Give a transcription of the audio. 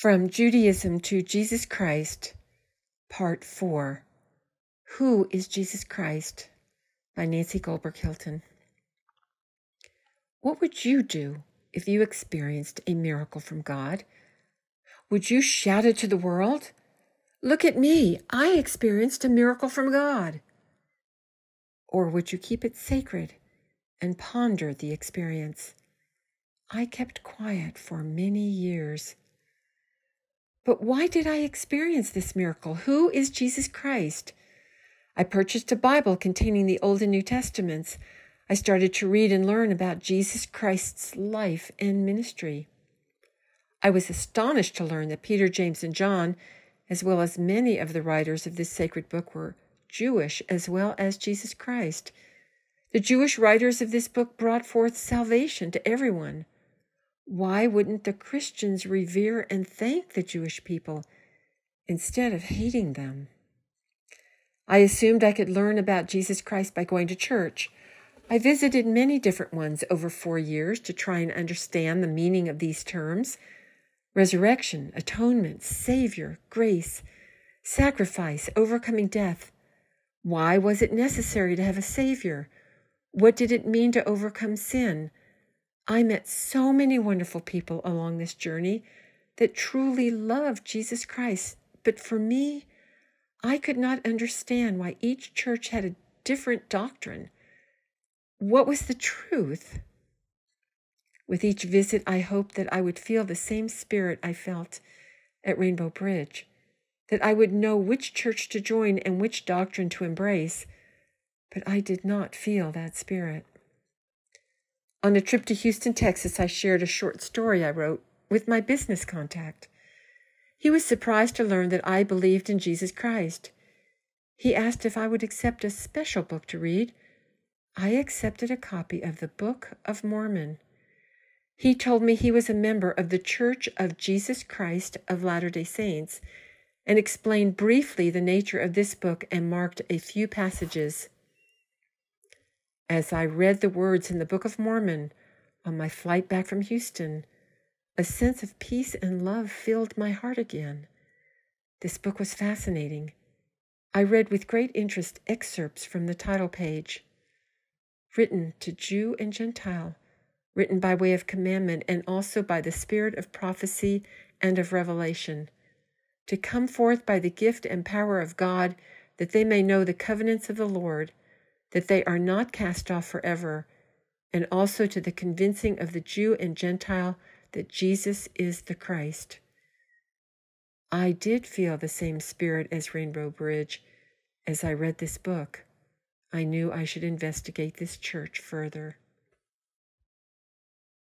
From Judaism to Jesus Christ, Part 4. Who is Jesus Christ? By Nancy Goldberg Hilton. What would you do if you experienced a miracle from God? Would you shout it to the world? Look at me, I experienced a miracle from God. Or would you keep it sacred and ponder the experience? I kept quiet for many years. But why did I experience this miracle? Who is Jesus Christ? I purchased a Bible containing the Old and New Testaments. I started to read and learn about Jesus Christ's life and ministry. I was astonished to learn that Peter, James, and John, as well as many of the writers of this sacred book, were Jewish as well as Jesus Christ. The Jewish writers of this book brought forth salvation to everyone. Why wouldn't the Christians revere and thank the Jewish people instead of hating them? I assumed I could learn about Jesus Christ by going to church. I visited many different ones over 4 years to try and understand the meaning of these terms: resurrection, atonement, Savior, grace, sacrifice, overcoming death. Why was it necessary to have a Savior? What did it mean to overcome sin? I met so many wonderful people along this journey that truly loved Jesus Christ, but for me, I could not understand why each church had a different doctrine. What was the truth? With each visit, I hoped that I would feel the same spirit I felt at Rainbow Bridge, that I would know which church to join and which doctrine to embrace, but I did not feel that spirit. On a trip to Houston, Texas, I shared a short story I wrote with my business contact. He was surprised to learn that I believed in Jesus Christ. He asked if I would accept a special book to read. I accepted a copy of the Book of Mormon. He told me he was a member of the Church of Jesus Christ of Latter-day Saints and explained briefly the nature of this book and marked a few passages. As I read the words in the Book of Mormon on my flight back from Houston, a sense of peace and love filled my heart again. This book was fascinating. I read with great interest excerpts from the title page. Written to Jew and Gentile, written by way of commandment and also by the spirit of prophecy and of revelation, to come forth by the gift and power of God, that they may know the covenants of the Lord, that they are not cast off forever, and also to the convincing of the Jew and Gentile that Jesus is the Christ. I did feel the same spirit as Rainbow Bridge. As I read this book, I knew I should investigate this church further.